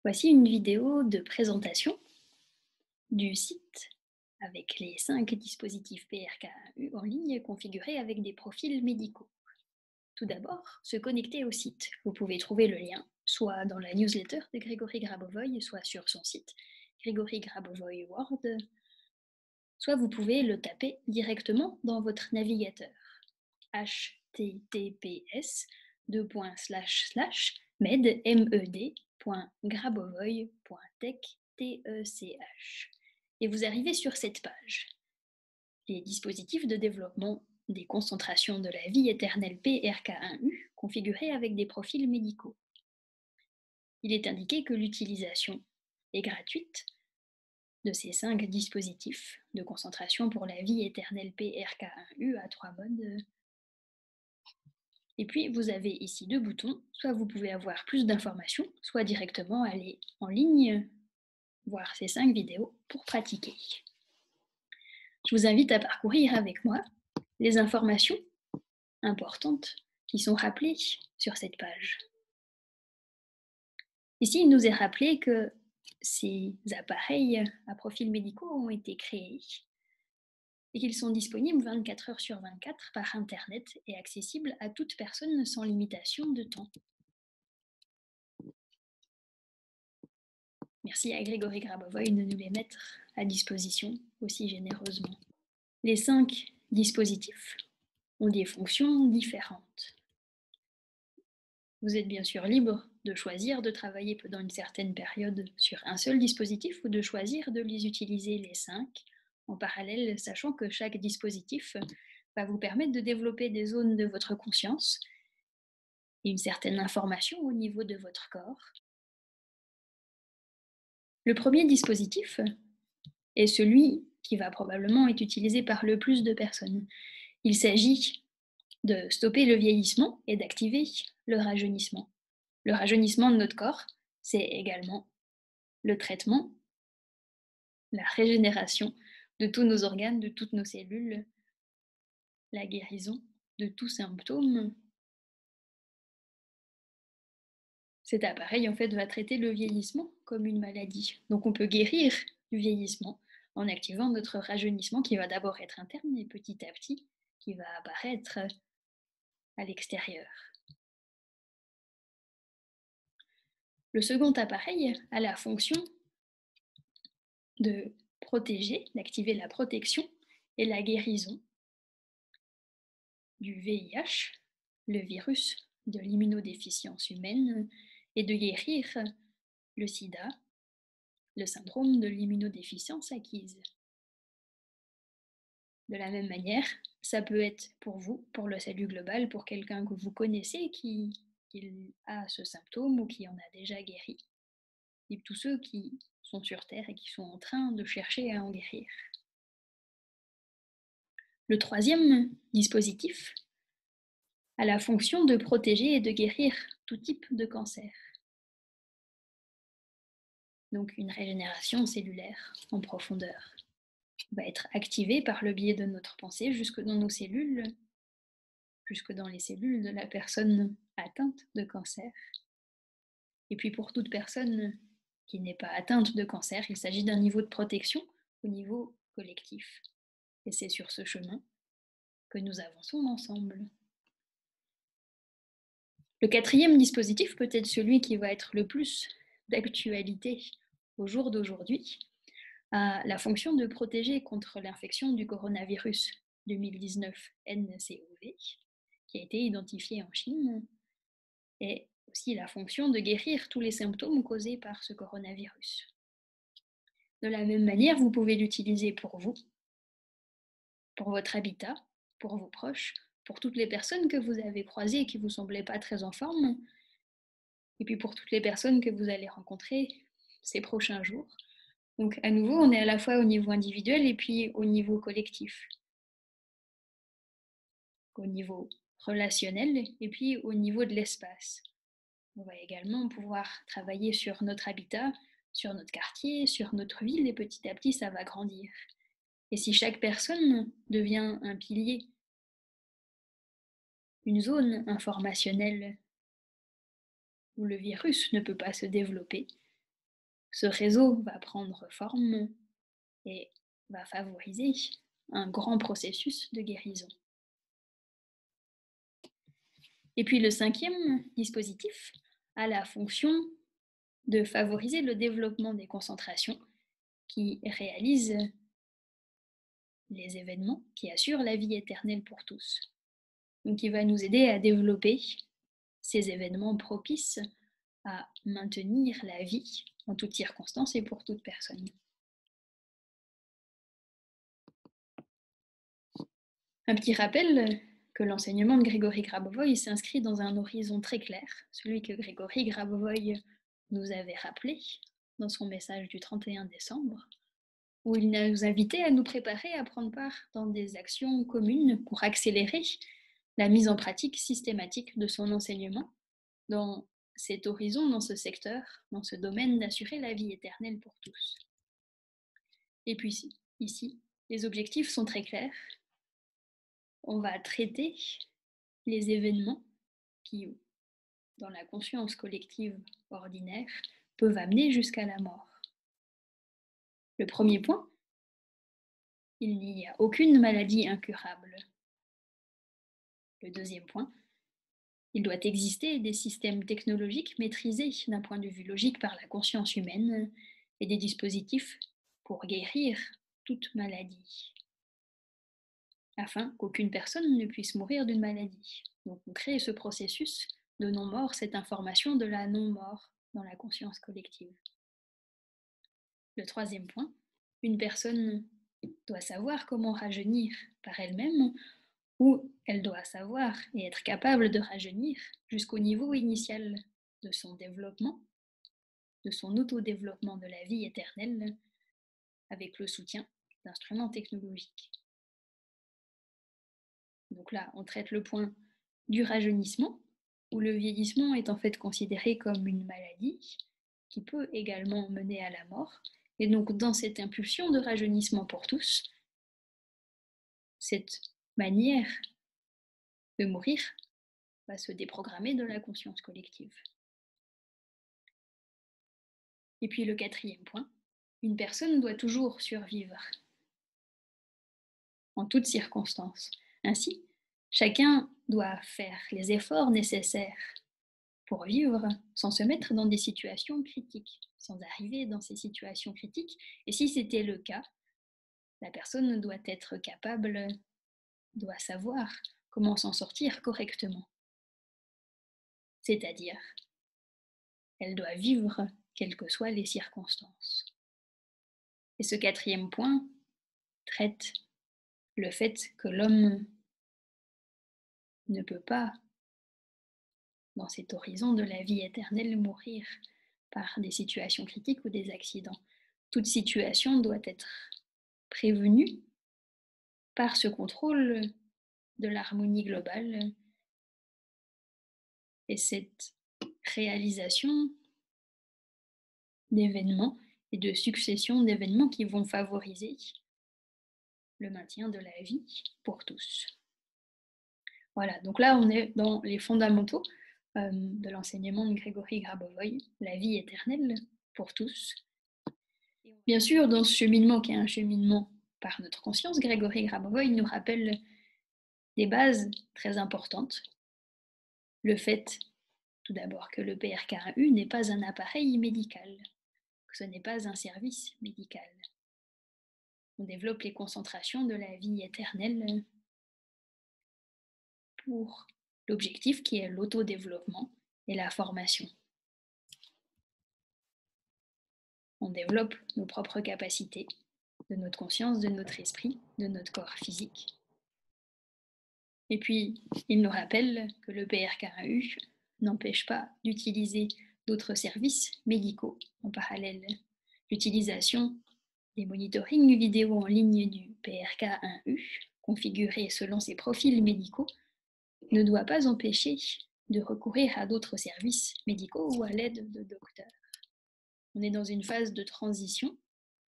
Voici une vidéo de présentation du site avec les 5 dispositifs PRKU en ligne configurés avec des profils médicaux. Tout d'abord, se connecter au site. Vous pouvez trouver le lien soit dans la newsletter de Grégory Grabovoy, soit sur son site Grégory Grabovoy World, soit vous pouvez le taper directement dans votre navigateur. https://med.grabovoy.tech et vous arrivez sur cette page. Les dispositifs de développement des concentrations de la vie éternelle PRK1U configurés avec des profils médicaux. Il est indiqué que l'utilisation est gratuite de ces 5 dispositifs de concentration pour la vie éternelle PRK1U à 3 modes. Et puis, vous avez ici 2 boutons. Soit vous pouvez avoir plus d'informations, soit directement aller en ligne voir ces 5 vidéos pour pratiquer. Je vous invite à parcourir avec moi les informations importantes qui sont rappelées sur cette page. Ici, il nous est rappelé que ces appareils à profils médicaux ont été créés et qu'ils sont disponibles 24 heures sur 24 par Internet et accessibles à toute personne sans limitation de temps. Merci à Grégory Grabovoy de nous les mettre à disposition aussi généreusement. Les 5 dispositifs ont des fonctions différentes. Vous êtes bien sûr libre de choisir de travailler pendant une certaine période sur un seul dispositif ou de choisir de les utiliser les 5 en parallèle, sachant que chaque dispositif va vous permettre de développer des zones de votre conscience et une certaine information au niveau de votre corps. Le premier dispositif est celui qui va probablement être utilisé par le plus de personnes. Il s'agit de stopper le vieillissement et d'activer le rajeunissement. Le rajeunissement de notre corps, c'est également le traitement, la régénération de tous nos organes, de toutes nos cellules, la guérison de tout symptôme. Cet appareil, en fait, va traiter le vieillissement comme une maladie. Donc, on peut guérir du vieillissement en activant notre rajeunissement qui va d'abord être interne et petit à petit qui va apparaître à l'extérieur. Le second appareil a la fonction de protéger, d'activer la protection et la guérison du VIH, le virus de l'immunodéficience humaine, et de guérir le sida, le syndrome de l'immunodéficience acquise. De la même manière, ça peut être pour vous, pour le salut global, pour quelqu'un que vous connaissez qui a ce symptôme ou qui en a déjà guéri, et tous ceux qui sont sur Terre et qui sont en train de chercher à en guérir. Le troisième dispositif a la fonction de protéger et de guérir tout type de cancer. Donc une régénération cellulaire en profondeur va être activée par le biais de notre pensée jusque dans nos cellules, jusque dans les cellules de la personne atteinte de cancer. Et puis pour toute personne qui n'est pas atteinte de cancer, il s'agit d'un niveau de protection au niveau collectif. Et c'est sur ce chemin que nous avançons ensemble. Le quatrième dispositif, peut-être celui qui va être le plus d'actualité au jour d'aujourd'hui, a la fonction de protéger contre l'infection du coronavirus 2019 nCoV, qui a été identifié en Chine, et aussi la fonction de guérir tous les symptômes causés par ce coronavirus. De la même manière, vous pouvez l'utiliser pour vous, pour votre habitat, pour vos proches, pour toutes les personnes que vous avez croisées et qui ne vous semblaient pas très en forme, et puis pour toutes les personnes que vous allez rencontrer ces prochains jours. Donc à nouveau, on est à la fois au niveau individuel et puis au niveau collectif. Au niveau relationnel et puis au niveau de l'espace. On va également pouvoir travailler sur notre habitat, sur notre quartier, sur notre ville, et petit à petit, ça va grandir. Et si chaque personne devient un pilier, une zone informationnelle où le virus ne peut pas se développer, Ce réseau va prendre forme et va favoriser un grand processus de guérison. Et puis le cinquième dispositif a la fonction de favoriser le développement des concentrations qui réalisent les événements qui assurent la vie éternelle pour tous. Donc il va nous aider à développer ces événements propices à maintenir la vie en toutes circonstances et pour toute personne. Un petit rappel que l'enseignement de Grégory Grabovoy s'inscrit dans un horizon très clair, celui que Grégory Grabovoy nous avait rappelé dans son message du 31 décembre, où il nous invitait à nous préparer à prendre part dans des actions communes pour accélérer la mise en pratique systématique de son enseignement dans cet horizon, dans ce secteur, dans ce domaine d'assurer la vie éternelle pour tous. Et puis ici, les objectifs sont très clairs. On va traiter les événements qui, dans la conscience collective ordinaire, peuvent amener jusqu'à la mort. Le premier point, il n'y a aucune maladie incurable. Le deuxième point, il doit exister des systèmes technologiques maîtrisés d'un point de vue logique par la conscience humaine et des dispositifs pour guérir toute maladie, afin qu'aucune personne ne puisse mourir d'une maladie. Donc on crée ce processus de non-mort, cette information de la non-mort dans la conscience collective. Le troisième point, une personne doit savoir comment rajeunir par elle-même, ou elle doit savoir et être capable de rajeunir jusqu'au niveau initial de son développement, de son autodéveloppement de la vie éternelle, avec le soutien d'instruments technologiques. Donc là, on traite le point du rajeunissement, où le vieillissement est en fait considéré comme une maladie qui peut également mener à la mort. Et donc, dans cette impulsion de rajeunissement pour tous, cette manière de mourir va se déprogrammer de la conscience collective. Et puis le quatrième point, une personne doit toujours survivre en toutes circonstances. Ainsi, chacun doit faire les efforts nécessaires pour vivre sans se mettre dans des situations critiques, sans arriver dans ces situations critiques. Et si c'était le cas, la personne doit être capable, doit savoir comment s'en sortir correctement. C'est-à-dire, elle doit vivre quelles que soient les circonstances. Et ce quatrième point traite le fait que l'homme ne peut pas, dans cet horizon de la vie éternelle, mourir par des situations critiques ou des accidents. Toute situation doit être prévenue par ce contrôle de l'harmonie globale et cette réalisation d'événements et de succession d'événements qui vont favoriser le maintien de la vie pour tous. Voilà, donc là on est dans les fondamentaux de l'enseignement de Grégory Grabovoy, la vie éternelle pour tous. Bien sûr, dans ce cheminement qui est un cheminement par notre conscience, Grégory Grabovoy nous rappelle des bases très importantes. Le fait, tout d'abord, que le PRK1U n'est pas un appareil médical, que ce n'est pas un service médical. On développe les concentrations de la vie éternelle pour l'objectif qui est l'autodéveloppement et la formation. On développe nos propres capacités, de notre conscience, de notre esprit, de notre corps physique. Et puis, il nous rappelle que le PRK1U n'empêche pas d'utiliser d'autres services médicaux en parallèle. L'utilisation des monitorings vidéo en ligne du PRK1U, configurés selon ses profils médicaux, ne doit pas empêcher de recourir à d'autres services médicaux ou à l'aide de docteurs. On est dans une phase de transition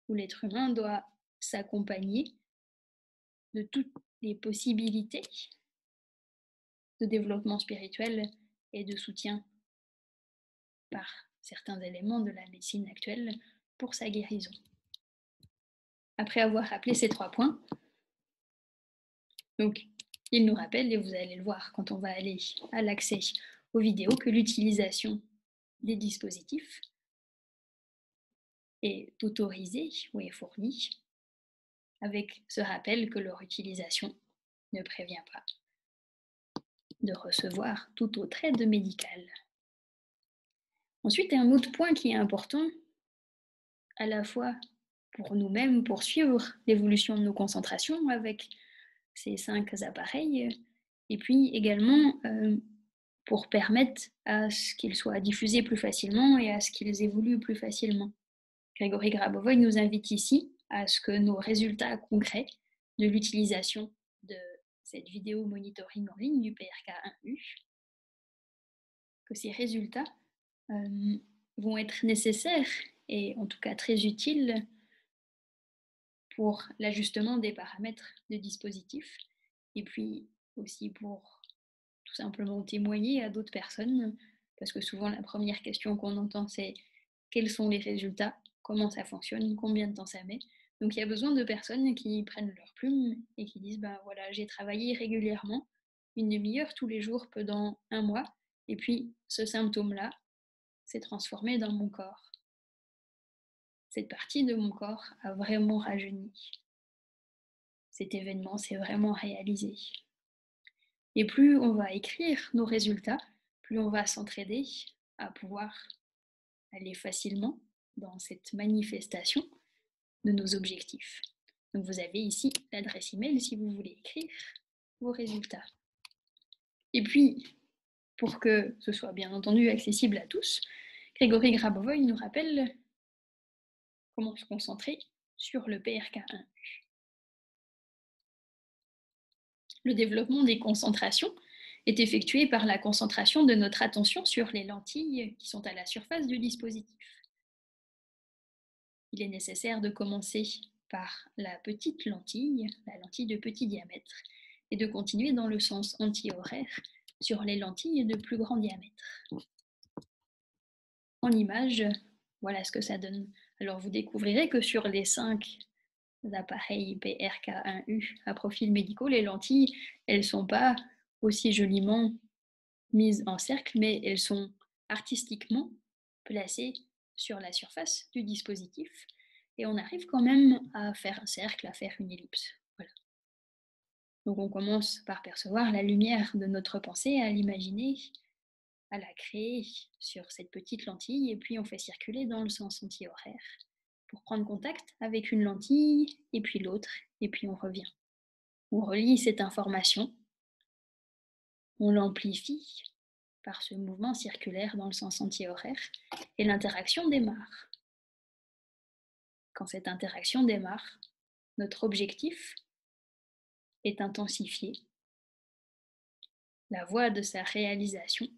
où l'être humain doit s'accompagner de toutes les possibilités de développement spirituel et de soutien par certains éléments de la médecine actuelle pour sa guérison. Après avoir rappelé ces 3 points, donc il nous rappelle, et vous allez le voir quand on va aller à l'accès aux vidéos, que l'utilisation des dispositifs est autorisée ou est fournie avec ce rappel que leur utilisation ne prévient pas de recevoir toute autre aide médicale. Ensuite, un autre point qui est important, à la fois pour nous-mêmes, pour suivre l'évolution de nos concentrations avec ces 5 appareils, et puis également pour permettre à ce qu'ils soient diffusés plus facilement et à ce qu'ils évoluent plus facilement. Grégory Grabovoy nous invite ici à ce que nos résultats concrets de l'utilisation de cette vidéo monitoring en ligne du PRK1U, que ces résultats vont être nécessaires et en tout cas très utiles pour l'ajustement des paramètres de dispositif et puis aussi pour tout simplement témoigner à d'autres personnes, parce que souvent la première question qu'on entend c'est quels sont les résultats, comment ça fonctionne, combien de temps ça met. Donc il y a besoin de personnes qui prennent leur plume et qui disent ben voilà, j'ai travaillé régulièrement, une demi-heure tous les jours pendant 1 mois, et puis ce symptôme-là s'est transformé dans mon corps. Cette partie de mon corps a vraiment rajeuni. Cet événement s'est vraiment réalisé. Et plus on va écrire nos résultats, plus on va s'entraider à pouvoir aller facilement dans cette manifestation de nos objectifs. Donc vous avez ici l'adresse email si vous voulez écrire vos résultats. Et puis, pour que ce soit bien entendu accessible à tous, Grégory Grabovoy nous rappelle comment se concentrer sur le PRK1. Le développement des concentrations est effectué par la concentration de notre attention sur les lentilles qui sont à la surface du dispositif. Il est nécessaire de commencer par la petite lentille, la lentille de petit diamètre, et de continuer dans le sens anti-horaire sur les lentilles de plus grand diamètre. En image, voilà ce que ça donne. Alors vous découvrirez que sur les 5 appareils PRK1U à profil médicaux, les lentilles, elles ne sont pas aussi joliment mises en cercle, mais elles sont artistiquement placées sur la surface du dispositif et on arrive quand même à faire un cercle, à faire une ellipse. Voilà. Donc on commence par percevoir la lumière de notre pensée, à l'imaginer, à la créer sur cette petite lentille et puis on fait circuler dans le sens anti-horaire pour prendre contact avec une lentille et puis l'autre et puis on revient. On relie cette information, on l'amplifie par ce mouvement circulaire dans le sens anti-horaire et l'interaction démarre. Quand cette interaction démarre, notre objectif est intensifié. La voie de sa réalisation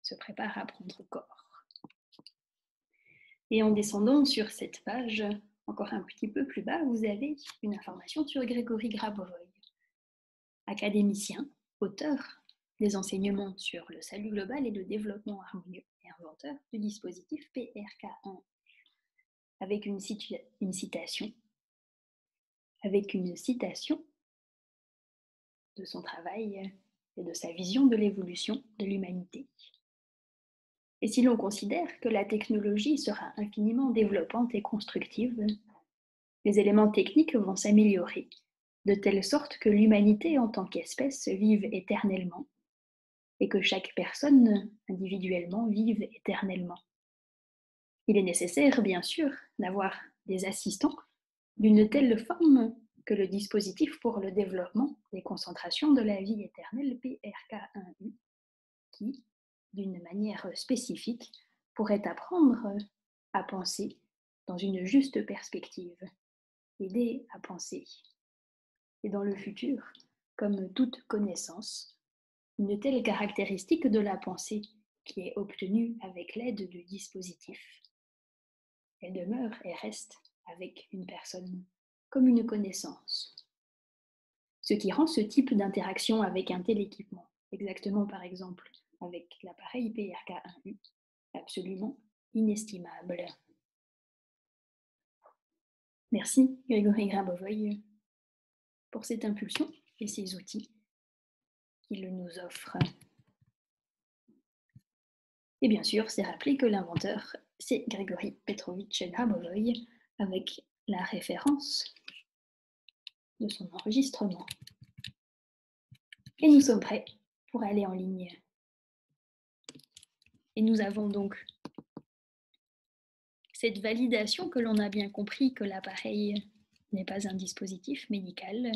se prépare à prendre corps. Et en descendant sur cette page, encore un petit peu plus bas, vous avez une information sur Grégory Grabovoy, académicien, auteur des enseignements sur le salut global et le développement harmonieux et inventeur du dispositif PRK1, avec une citation de son travail et de sa vision de l'évolution de l'humanité. Et si l'on considère que la technologie sera infiniment développante et constructive, les éléments techniques vont s'améliorer, de telle sorte que l'humanité en tant qu'espèce vive éternellement, et que chaque personne individuellement vive éternellement. Il est nécessaire, bien sûr, d'avoir des assistants d'une telle forme que le dispositif pour le développement des concentrations de la vie éternelle PRK1U, qui, d'une manière spécifique, pourrait apprendre à penser dans une juste perspective, aider à penser. Et dans le futur, comme toute connaissance, une telle caractéristique de la pensée qui est obtenue avec l'aide du dispositif, elle demeure et reste avec une personne comme une connaissance. Ce qui rend ce type d'interaction avec un tel équipement, exactement par exemple avec l'appareil PRK1U, absolument inestimable. Merci Grégory Grabovoy pour cette impulsion et ces outils qu'il nous offre. Et bien sûr, c'est rappelé que l'inventeur, c'est Grégory Petrovitch Grabovoy, avec la référence de son enregistrement. Et nous sommes prêts pour aller en ligne. Et nous avons donc cette validation que l'on a bien compris que l'appareil n'est pas un dispositif médical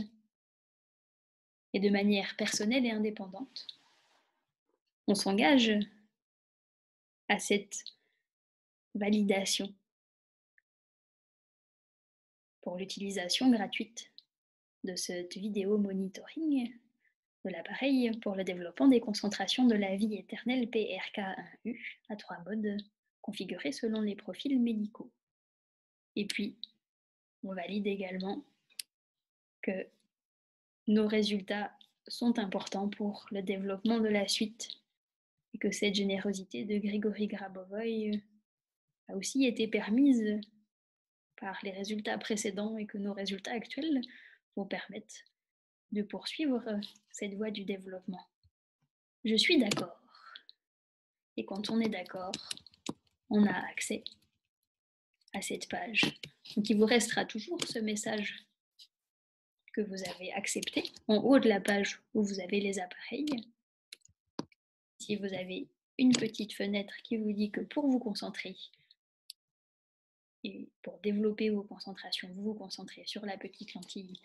et de manière personnelle et indépendante. On s'engage à cette validation pour l'utilisation gratuite de cette vidéo monitoring de l'appareil pour le développement des concentrations de la vie éternelle PRK1U à 3 modes configurés selon les profils médicaux. Et puis, on valide également que nos résultats sont importants pour le développement de la suite et que cette générosité de Grégory Grabovoy a aussi été permise par les résultats précédents et que nos résultats actuels vont permettre de poursuivre cette voie du développement. Je suis d'accord. Et quand on est d'accord, on a accès à cette page. Donc il vous restera toujours ce message que vous avez accepté en haut de la page où vous avez les appareils. Si vous avez une petite fenêtre qui vous dit que pour vous concentrer et pour développer vos concentrations, vous vous concentrez sur la petite lentille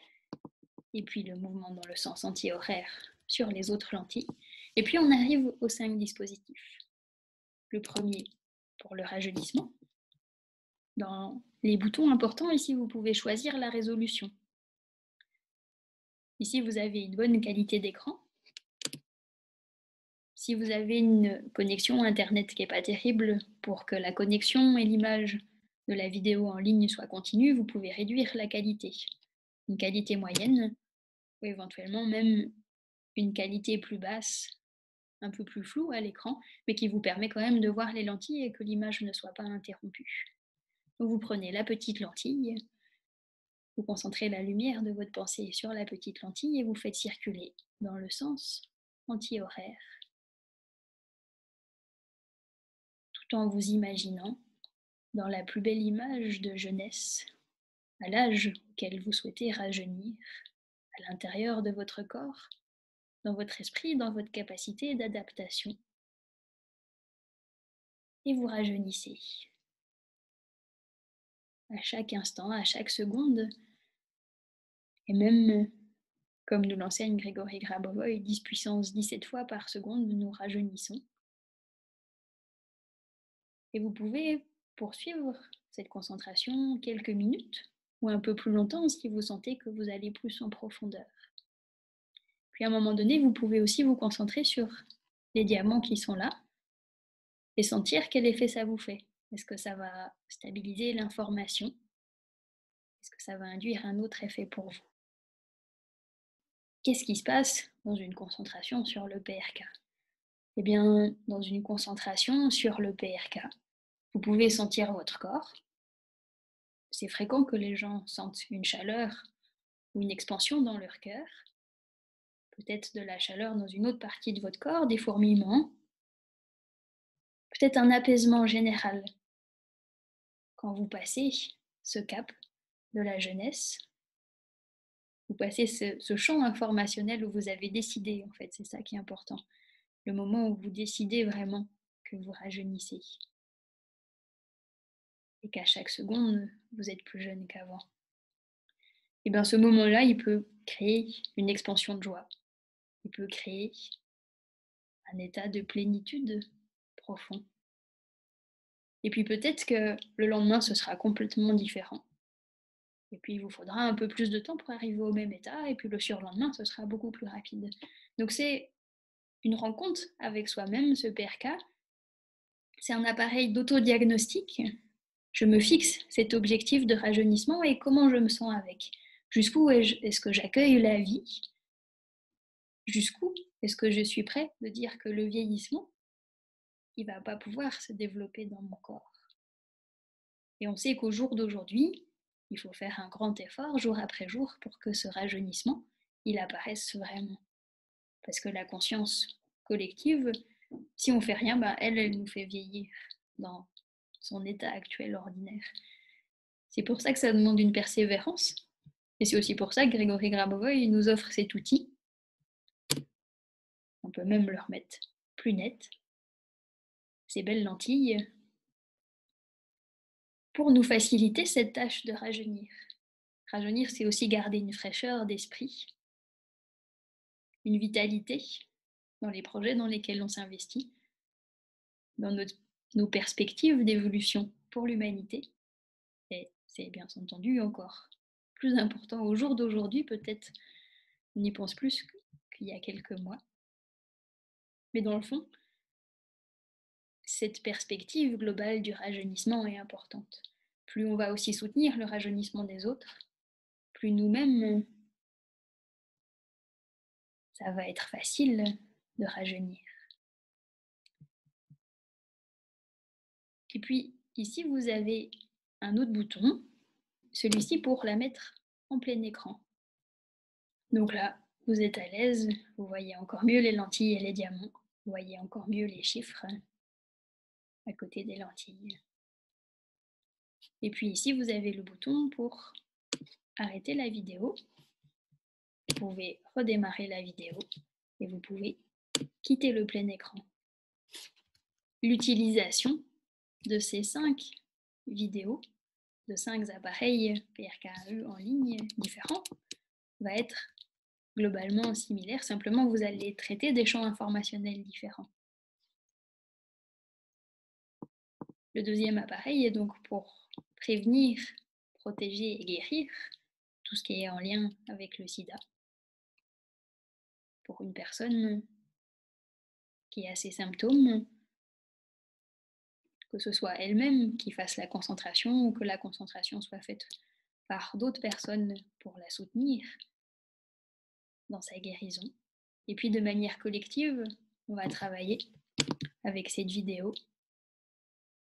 et puis le mouvement dans le sens anti-horaire sur les autres lentilles. Et puis on arrive aux 5 dispositifs. Le premier pour le rajeunissement. Dans les boutons importants, ici, vous pouvez choisir la résolution. Ici, vous avez une bonne qualité d'écran. Si vous avez une connexion Internet qui n'est pas terrible, pour que la connexion et l'image de la vidéo en ligne soient continues, vous pouvez réduire la qualité. Une qualité moyenne, ou éventuellement même une qualité plus basse, un peu plus floue à l'écran, mais qui vous permet quand même de voir les lentilles et que l'image ne soit pas interrompue. Donc vous prenez la petite lentille, vous concentrez la lumière de votre pensée sur la petite lentille et vous faites circuler dans le sens anti-horaire, tout en vous imaginant dans la plus belle image de jeunesse, à l'âge auquel vous souhaitez rajeunir, à l'intérieur de votre corps, dans votre esprit, dans votre capacité d'adaptation. Et vous rajeunissez. À chaque instant, à chaque seconde, et même, comme nous l'enseigne Grégory Grabovoy, 10 puissance 17 fois par seconde, nous rajeunissons. Et vous pouvez poursuivre cette concentration quelques minutes ou un peu plus longtemps si vous sentez que vous allez plus en profondeur. Puis à un moment donné, vous pouvez aussi vous concentrer sur les diamants qui sont là et sentir quel effet ça vous fait. Est-ce que ça va stabiliser l'information? Est-ce que ça va induire un autre effet pour vous? Qu'est-ce qui se passe dans une concentration sur le PRK? Eh bien, dans une concentration sur le PRK, vous pouvez sentir votre corps. C'est fréquent que les gens sentent une chaleur ou une expansion dans leur cœur, peut-être de la chaleur dans une autre partie de votre corps, des fourmillements, peut-être un apaisement général quand vous passez ce cap de la jeunesse. Vous passez ce champ informationnel où vous avez décidé, en fait, c'est ça qui est important. Le moment où vous décidez vraiment que vous rajeunissez. Et qu'à chaque seconde, vous êtes plus jeune qu'avant. Et bien ce moment-là, il peut créer une expansion de joie. Il peut créer un état de plénitude profond. Et puis peut-être que le lendemain, ce sera complètement différent. Et puis, il vous faudra un peu plus de temps pour arriver au même état. Et puis, le surlendemain, ce sera beaucoup plus rapide. Donc, c'est une rencontre avec soi-même, ce PRK. C'est un appareil d'autodiagnostic. Je me fixe cet objectif de rajeunissement et comment je me sens avec. Jusqu'où est-ce que j'accueille la vie? Jusqu'où est-ce que je suis prêt de dire que le vieillissement, il ne va pas pouvoir se développer dans mon corps? Et on sait qu'au jour d'aujourd'hui, il faut faire un grand effort jour après jour pour que ce rajeunissement, il apparaisse vraiment. Parce que la conscience collective, si on fait rien, elle nous fait vieillir dans son état actuel ordinaire. C'est pour ça que ça demande une persévérance. Et c'est aussi pour ça que Grégory Grabovoy nous offre cet outil. On peut même le remettre plus net, ces belles lentilles, pour nous faciliter cette tâche de rajeunir. Rajeunir, c'est aussi garder une fraîcheur d'esprit, une vitalité dans les projets dans lesquels on s'investit, dans nos perspectives d'évolution pour l'humanité. Et c'est bien entendu encore plus important au jour d'aujourd'hui, peut-être on y pense plus qu'il y a quelques mois. Mais dans le fond, cette perspective globale du rajeunissement est importante. Plus on va aussi soutenir le rajeunissement des autres, plus nous-mêmes, ça va être facile de rajeunir. Et puis ici, vous avez un autre bouton, celui-ci pour la mettre en plein écran. Donc là, vous êtes à l'aise, vous voyez encore mieux les lentilles et les diamants, vous voyez encore mieux les chiffres à côté des lentilles. Et puis ici, vous avez le bouton pour arrêter la vidéo. Vous pouvez redémarrer la vidéo et vous pouvez quitter le plein écran. L'utilisation de ces 5 vidéos, de 5 appareils PRKAE en ligne différents, va être globalement similaire, simplement vous allez traiter des champs informationnels différents. Le deuxième appareil est donc pour prévenir, protéger et guérir tout ce qui est en lien avec le sida. Pour une personne qui a ces symptômes, que ce soit elle-même qui fasse la concentration ou que la concentration soit faite par d'autres personnes pour la soutenir dans sa guérison. Et puis de manière collective, on va travailler avec cette vidéo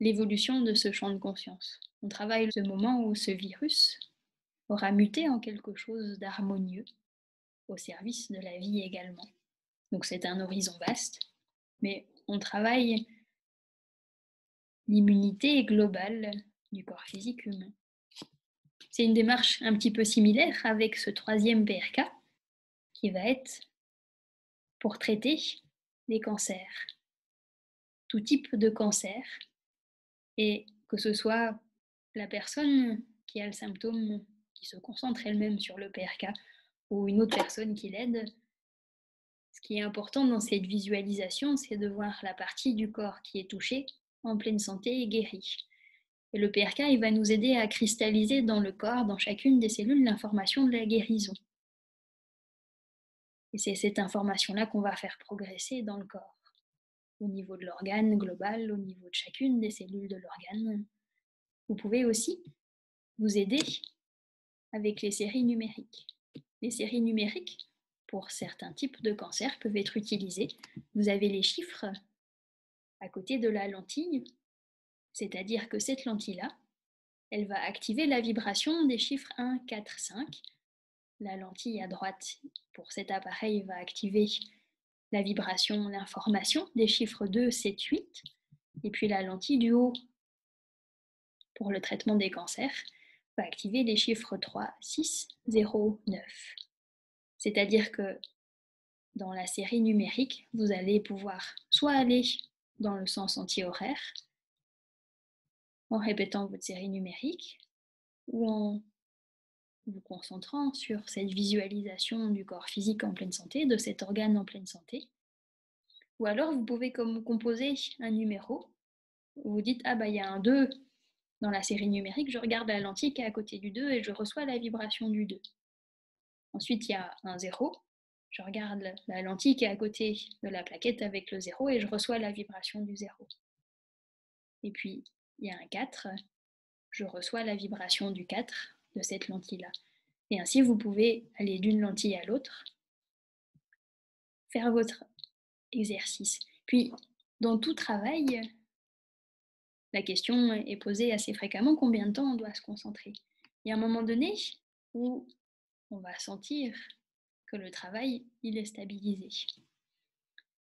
l'évolution de ce champ de conscience. On travaille ce moment où ce virus aura muté en quelque chose d'harmonieux au service de la vie également. Donc c'est un horizon vaste, mais on travaille l'immunité globale du corps physique humain. C'est une démarche un petit peu similaire avec ce troisième PRK qui va être pour traiter les cancers, tout type de cancer, et que ce soit la personne qui a le symptôme, qui se concentre elle-même sur le PRK, ou une autre personne qui l'aide. Ce qui est important dans cette visualisation, c'est de voir la partie du corps qui est touchée, en pleine santé et guérie. Et le PRK, il va nous aider à cristalliser dans le corps, dans chacune des cellules, l'information de la guérison. Et c'est cette information-là qu'on va faire progresser dans le corps, au niveau de l'organe global, au niveau de chacune des cellules de l'organe. Vous pouvez aussi vous aider avec les séries numériques. Les séries numériques, pour certains types de cancers, peuvent être utilisées. Vous avez les chiffres à côté de la lentille, c'est-à-dire que cette lentille-là, elle va activer la vibration des chiffres 1, 4, 5. La lentille à droite, pour cet appareil, va activer la vibration, l'information des chiffres 2, 7, 8. Et puis la lentille du haut, pour le traitement des cancers, va activer les chiffres 3, 6, 0, 9. C'est-à-dire que dans la série numérique, vous allez pouvoir soit aller dans le sens anti-horaire, en répétant votre série numérique, ou en vous concentrant sur cette visualisation du corps physique en pleine santé, de cet organe en pleine santé. Ou alors vous pouvez composer un numéro, vous dites « Ah il y a un 2 dans la série numérique, je regarde la lentille qui est à côté du 2 et je reçois la vibration du 2. Ensuite, il y a un 0, je regarde la lentille qui est à côté de la plaquette avec le 0 et je reçois la vibration du 0. Et puis, il y a un 4, je reçois la vibration du 4 de cette lentille-là. Et ainsi, vous pouvez aller d'une lentille à l'autre, faire votre exercice. Puis, dans tout travail, La question est posée assez fréquemment, combien de temps on doit se concentrer? Il y a un moment donné où on va sentir que le travail, il est stabilisé.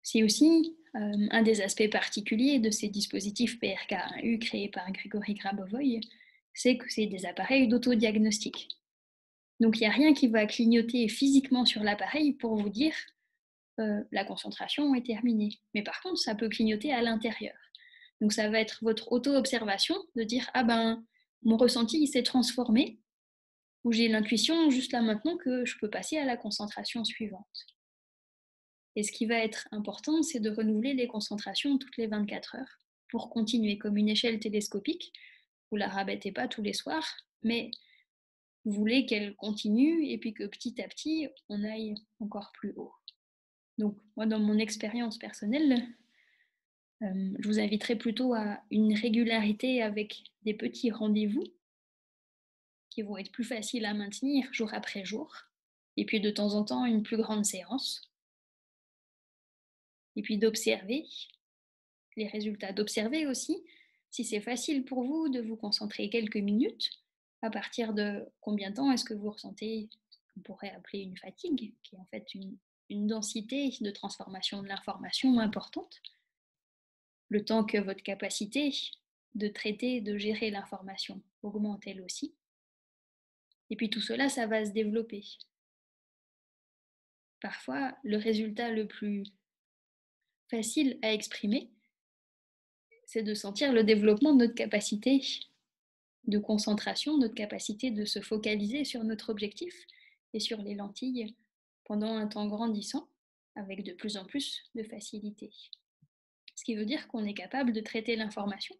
C'est aussi un des aspects particuliers de ces dispositifs PRK1U créés par Grigory Grabovoy, c'est que c'est des appareils d'autodiagnostic. Donc il n'y a rien qui va clignoter physiquement sur l'appareil pour vous dire la concentration est terminée. Mais par contre, ça peut clignoter à l'intérieur. Donc ça va être votre auto-observation de dire ah ben mon ressenti il s'est transformé ou j'ai l'intuition juste là maintenant que je peux passer à la concentration suivante. Et ce qui va être important, c'est de renouveler les concentrations toutes les 24 heures pour continuer comme une échelle télescopique. Vous la rabattez pas tous les soirs, mais vous voulez qu'elle continue et puis que petit à petit, on aille encore plus haut. Donc moi, dans mon expérience personnelle, je vous inviterai plutôt à une régularité avec des petits rendez-vous qui vont être plus faciles à maintenir jour après jour. Et puis de temps en temps, une plus grande séance. Et puis d'observer les résultats, d'observer aussi si c'est facile pour vous de vous concentrer quelques minutes, à partir de combien de temps est-ce que vous ressentez ce qu'on pourrait appeler une fatigue, qui est en fait une densité de transformation de l'information importante, le temps que votre capacité de traiter, de gérer l'information augmente elle aussi. Et puis tout cela, ça va se développer. Parfois, le résultat le plus facile à exprimer, c'est de sentir le développement de notre capacité de concentration, notre capacité de se focaliser sur notre objectif et sur les lentilles pendant un temps grandissant, avec de plus en plus de facilité. Ce qui veut dire qu'on est capable de traiter l'information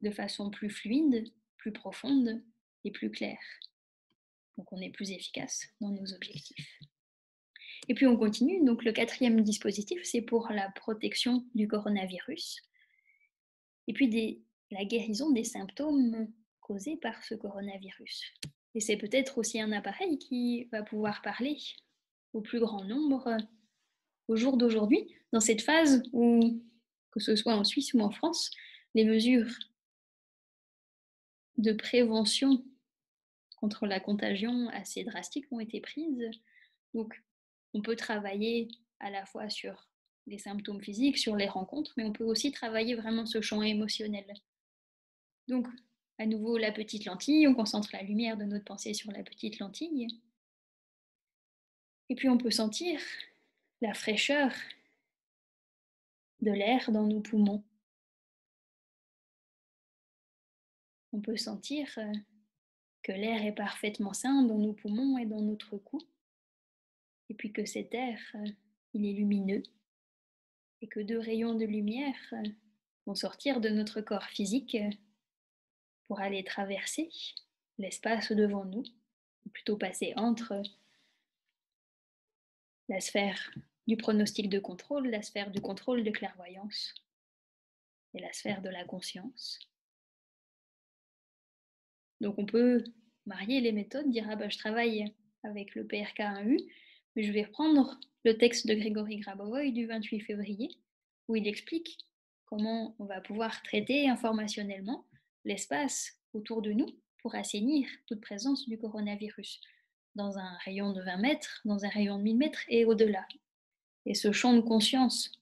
de façon plus fluide, plus profonde et plus claire. Donc on est plus efficace dans nos objectifs. Et puis on continue, donc le quatrième dispositif, c'est pour la protection du coronavirus. Et puis la guérison des symptômes causés par ce coronavirus. Et c'est peut-être aussi un appareil qui va pouvoir parler au plus grand nombre au jour d'aujourd'hui, dans cette phase où, que ce soit en Suisse ou en France, les mesures de prévention contre la contagion assez drastiques ont été prises. Donc, on peut travailler à la fois sur les symptômes physiques, sur les rencontres, mais on peut aussi travailler vraiment ce champ émotionnel. Donc, à nouveau, la petite lentille, on concentre la lumière de notre pensée sur la petite lentille. Et puis, on peut sentir la fraîcheur de l'air dans nos poumons. On peut sentir que l'air est parfaitement sain dans nos poumons et dans notre cou. Et puis que cet air, il est lumineux. Et que deux rayons de lumière vont sortir de notre corps physique pour aller traverser l'espace devant nous, ou plutôt passer entre la sphère du pronostic de contrôle, la sphère du contrôle de clairvoyance et la sphère de la conscience. Donc on peut marier les méthodes, dire ah ben, je travaille avec le PRK1U, mais je vais reprendre le texte de Grigory Grabovoy du 28 février, où il explique comment on va pouvoir traiter informationnellement l'espace autour de nous pour assainir toute présence du coronavirus, dans un rayon de 20 mètres, dans un rayon de 1000 mètres et au-delà. Et ce champ de conscience,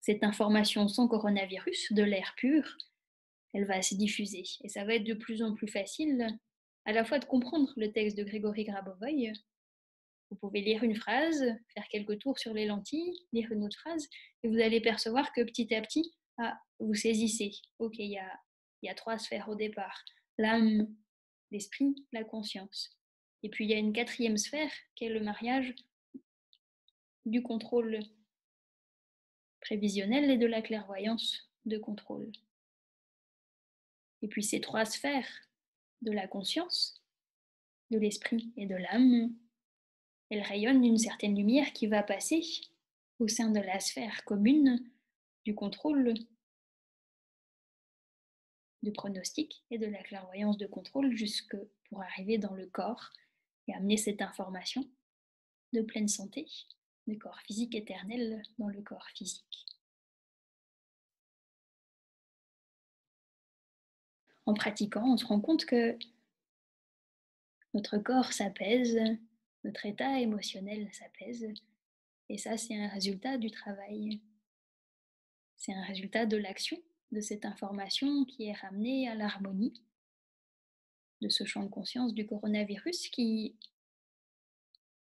cette information sans coronavirus, de l'air pur, elle va se diffuser. Et ça va être de plus en plus facile à la fois de comprendre le texte de Grigory Grabovoy. Vous pouvez lire une phrase, faire quelques tours sur les lentilles, lire une autre phrase, et vous allez percevoir que petit à petit, vous saisissez. Ok, il y a trois sphères au départ. L'âme, l'esprit, la conscience. Et puis il y a une quatrième sphère qui est le mariage du contrôle prévisionnel et de la clairvoyance de contrôle. Et puis ces trois sphères de la conscience, de l'esprit et de l'âme, elles rayonnent d'une certaine lumière qui va passer au sein de la sphère commune du contrôle, du pronostic et de la clairvoyance de contrôle jusque pour arriver dans le corps et amener cette information de pleine santé, du corps physique éternel dans le corps physique. en pratiquant, on se rend compte que notre corps s'apaise, notre état émotionnel s'apaise. Et ça, c'est un résultat du travail. C'est un résultat de l'action, de cette information qui est ramenée à l'harmonie de ce champ de conscience du coronavirus qui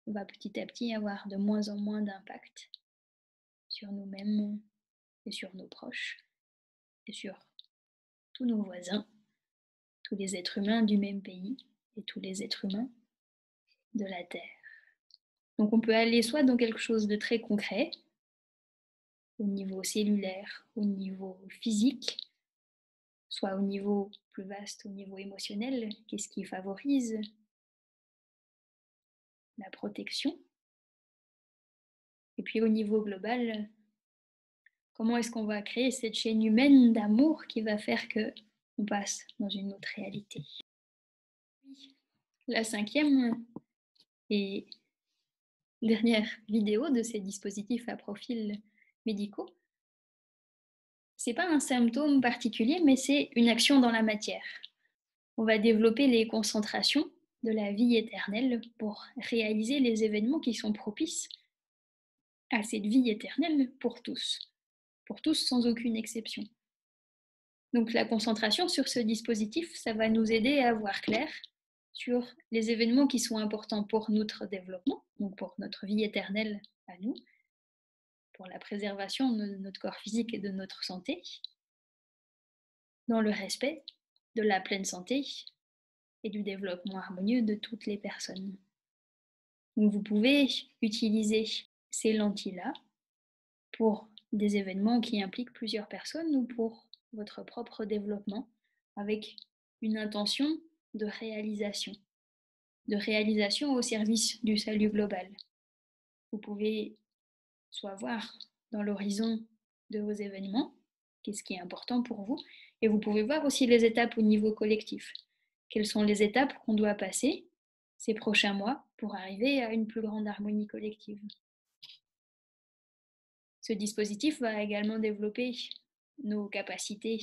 va petit à petit avoir de moins en moins d'impact sur nous-mêmes et sur nos proches et sur tous nos voisins, tous les êtres humains du même pays et tous les êtres humains de la Terre. Donc on peut aller soit dans quelque chose de très concret, au niveau cellulaire, au niveau physique, soit au niveau plus vaste, au niveau émotionnel, qu'est-ce qui favorise la protection. Et puis au niveau global, comment est-ce qu'on va créer cette chaîne humaine d'amour qui va faire qu'on passe dans une autre réalité. La 5e et dernière vidéo de ces dispositifs à profil médicaux, c'est pas un symptôme particulier, mais c'est une action dans la matière. On va développer les concentrations de la vie éternelle pour réaliser les événements qui sont propices à cette vie éternelle pour tous sans aucune exception. Donc la concentration sur ce dispositif, ça va nous aider à voir clair sur les événements qui sont importants pour notre développement, donc pour notre vie éternelle à nous, pour la préservation de notre corps physique et de notre santé, dans le respect de la pleine santé et du développement harmonieux de toutes les personnes. Donc vous pouvez utiliser ces lentilles-là pour des événements qui impliquent plusieurs personnes ou pour votre propre développement avec une intention de réalisation au service du salut global. Vous pouvez soit voir dans l'horizon de vos événements qu'est-ce qui est important pour vous, et vous pouvez voir aussi les étapes au niveau collectif. Quelles sont les étapes qu'on doit passer ces prochains mois pour arriver à une plus grande harmonie collective. Ce dispositif va également développer nos capacités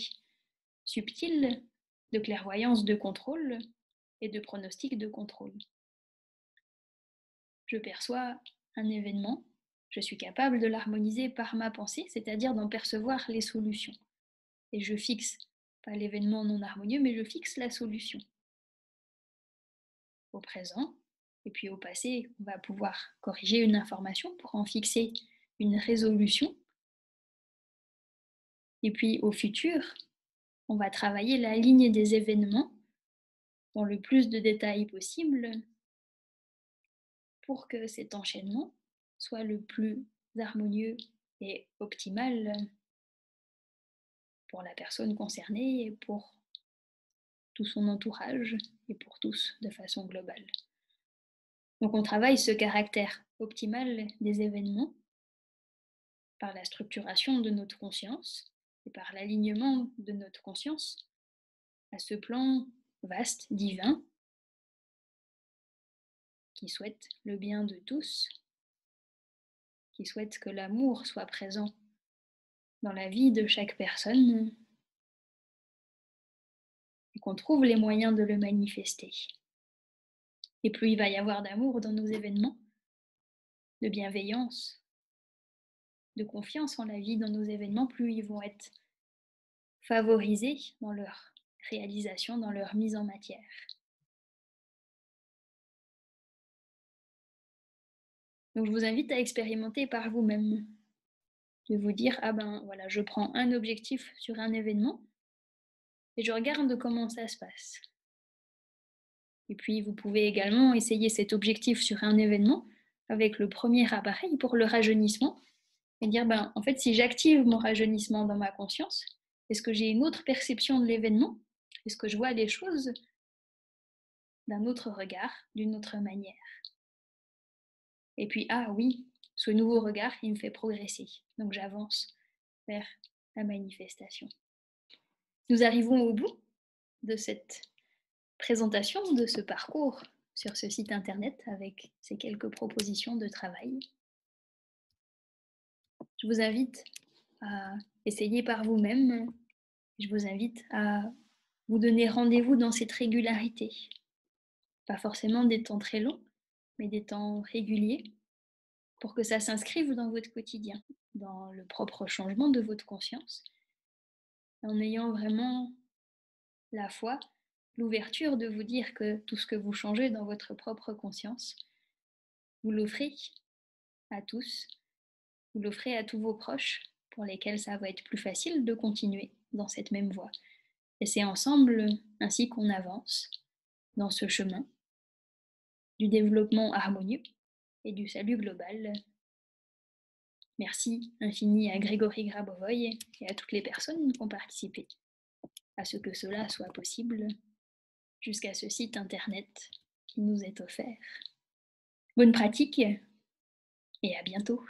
subtiles de clairvoyance de contrôle et de pronostic de contrôle. Je perçois un événement, je suis capable de l'harmoniser par ma pensée, c'est-à-dire d'en percevoir les solutions. Et je fixe, pas l'événement non harmonieux, mais je fixe la solution. Au présent, et puis au passé, on va pouvoir corriger une information pour en fixer une résolution. Et puis au futur, on va travailler la ligne des événements dans le plus de détails possible pour que cet enchaînement soit le plus harmonieux et optimal pour la personne concernée et pour tout son entourage et pour tous de façon globale. Donc on travaille ce caractère optimal des événements par la structuration de notre conscience et par l'alignement de notre conscience à ce plan vaste, divin, qui souhaite le bien de tous, qui souhaite que l'amour soit présent dans la vie de chaque personne et qu'on trouve les moyens de le manifester. Et plus il va y avoir d'amour dans nos événements, de bienveillance, de confiance en la vie dans nos événements, plus ils vont être favorisés dans leur réalisation, dans leur mise en matière. Donc je vous invite à expérimenter par vous-même, de vous dire, ah ben voilà, je prends un objectif sur un événement et je regarde comment ça se passe. Et puis vous pouvez également essayer cet objectif sur un événement avec le premier appareil pour le rajeunissement et dire, ben en fait, si j'active mon rajeunissement dans ma conscience, est-ce que j'ai une autre perception de l'événement? Est-ce que je vois les choses d'un autre regard, d'une autre manière? Et puis, ah oui, ce nouveau regard, il me fait progresser. Donc j'avance vers la manifestation. Nous arrivons au bout de cette présentation, de ce parcours sur ce site internet avec ces quelques propositions de travail. Je vous invite à essayer par vous-même. Je vous invite à vous donner rendez-vous dans cette régularité. Pas forcément des temps très longs, mais des temps réguliers pour que ça s'inscrive dans votre quotidien, dans le propre changement de votre conscience, en ayant vraiment la foi, l'ouverture de vous dire que tout ce que vous changez dans votre propre conscience, vous l'offrez à tous, vous l'offrez à tous vos proches pour lesquels ça va être plus facile de continuer dans cette même voie. Et c'est ensemble ainsi qu'on avance dans ce chemin du développement harmonieux et du salut global. Merci infini à Grégory Grabovoy et à toutes les personnes qui ont participé à ce que cela soit possible jusqu'à ce site internet qui nous est offert. Bonne pratique et à bientôt.